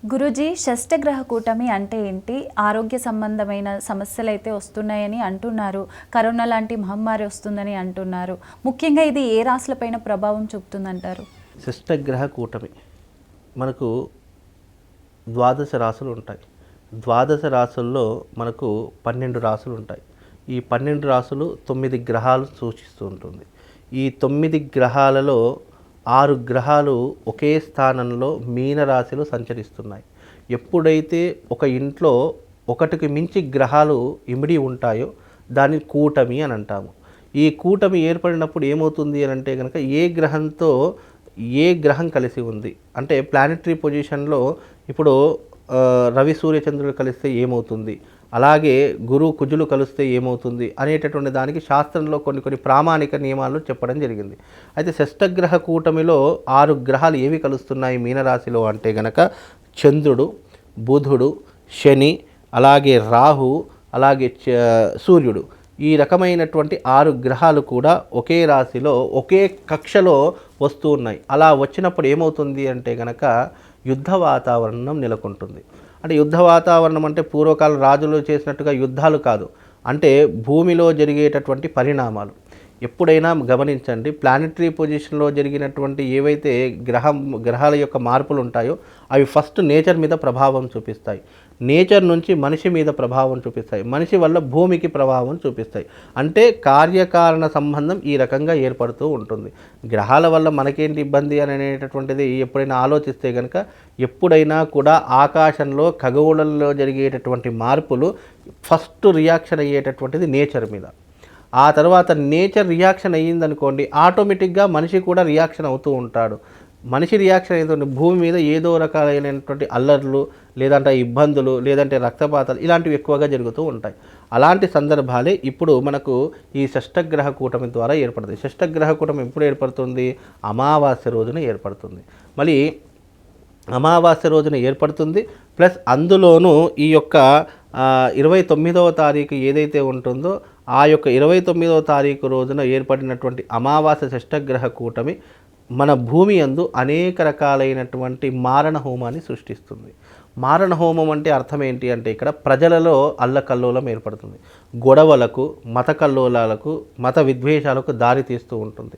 గురూజీ, షష్టగ్రహ కూటమి అంటే ఏంటి? ఆరోగ్య సంబంధమైన సమస్యలైతే వస్తున్నాయని అంటున్నారు. కరోనా లాంటి మహమ్మారి వస్తుందని అంటున్నారు. ముఖ్యంగా ఇది ఏ రాశులపైన ప్రభావం చూపుతుందంటారు? షష్టగ్రహ కూటమి మనకు ద్వాదశ రాశులు ఉంటాయి. ద్వాదశ రాశుల్లో మనకు 12 రాశులు ఉంటాయి. ఈ 12 రాశులు 9 గ్రహాలు సూచిస్తూ ఉంటుంది. ఈ 9 గ్రహాలలో 6 గ్రహాలు ఒకే స్థానంలో మీనరాశిలో సంచరిస్తున్నాయి. ఎప్పుడైతే ఒక ఇంట్లో ఒకటికి మించి గ్రహాలు ఇమిడి ఉంటాయో దాన్ని కూటమి అని అంటాము. ఈ కూటమి ఏర్పడినప్పుడు ఏమవుతుంది అని అంటే కనుక ఏ గ్రహం కలిసి ఉంది అంటే ప్లానెటరీ పొజిషన్లో ఇప్పుడు రవి సూర్యచంద్రులు కలిస్తే ఏమవుతుంది, అలాగే గురు కుజులు కలిస్తే ఏమవుతుంది అనేటటువంటి దానికి శాస్త్రంలో కొన్ని ప్రామాణిక నియమాలు చెప్పడం జరిగింది. అయితే షష్టగ్రహ కూటమిలో 6 గ్రహాలు ఏవి కలుస్తున్నాయి మీనరాశిలో అంటే గనక చంద్రుడు, బుధుడు, శని, అలాగే రాహు, అలాగే సూర్యుడు. ఈ రకమైనటువంటి 6 గ్రహాలు కూడా ఒకే రాశిలో ఒకే కక్షలో వస్తూ ఉన్నాయి. అలా వచ్చినప్పుడు ఏమవుతుంది అంటే కనుక యుద్ధ వాతావరణం నెలకొంటుంది. అంటే యుద్ధ వాతావరణం అంటే పూర్వకాల రాజులు చేసినట్టుగా యుద్ధాలు కాదు, అంటే భూమిలో జరిగేటటువంటి పరిణామాలు. ఎప్పుడైనా గమనించండి, ప్లానెటరీ పొజిషన్లో జరిగినటువంటి ఏవైతే గ్రహాల యొక్క మార్పులు ఉంటాయో అవి ఫస్ట్ నేచర్ మీద ప్రభావం చూపిస్తాయి. నేచర్ నుంచి మనిషి మీద ప్రభావం చూపిస్తాయి. మనిషి వల్ల భూమికి ప్రభావం చూపిస్తాయి. అంటే కార్యకారణ సంబంధం ఈ రకంగా ఏర్పడుతూ ఉంటుంది. గ్రహాల వల్ల మనకేంటి ఇబ్బంది అని అనేటటువంటిది ఎప్పుడైనా ఆలోచిస్తే కనుక ఎప్పుడైనా కూడా ఆకాశంలో ఖగోళంలో జరిగేటటువంటి మార్పులు ఫస్ట్ రియాక్షన్ అయ్యేటటువంటిది నేచర్ మీద. ఆ తర్వాత నేచర్ రియాక్షన్ అయ్యిందనుకోండి, ఆటోమేటిక్గా మనిషి కూడా రియాక్షన్ అవుతూ ఉంటాడు. మనిషి రియాక్షన్ అయితే భూమి మీద ఏదో రకాలైనటువంటి అల్లర్లు, లేదంటే ఇబ్బందులు, లేదంటే రక్తపాతాలు ఇలాంటివి ఎక్కువగా జరుగుతూ ఉంటాయి. అలాంటి సందర్భాలే ఇప్పుడు మనకు ఈ షష్టగ్రహ కూటమి ద్వారా ఏర్పడుతుంది. షష్టగ్రహ కూటమి ఎప్పుడు ఏర్పడుతుంది? అమావాస్య రోజున ఏర్పడుతుంది. మళ్ళీ అమావాస్య రోజున ఏర్పడుతుంది. ప్లస్ అందులోనూ ఈ యొక్క 29వ తారీఖు ఏదైతే ఉంటుందో ఆ యొక్క 29వ తారీఖు రోజున ఏర్పడినటువంటి అమావాస్య షష్టగ్రహ కూటమి మన భూమి యందు అనేక రకాలైనటువంటి మారణ హోమాన్ని సృష్టిస్తుంది. మారణ హోమం అంటే అర్థం ఏంటి అంటే ఇక్కడ ప్రజలలో అల్లకల్లోలం ఏర్పడుతుంది. గొడవలకు, మత కల్లోలాలకు, మత విద్వేషాలకు దారి తీస్తూ ఉంటుంది.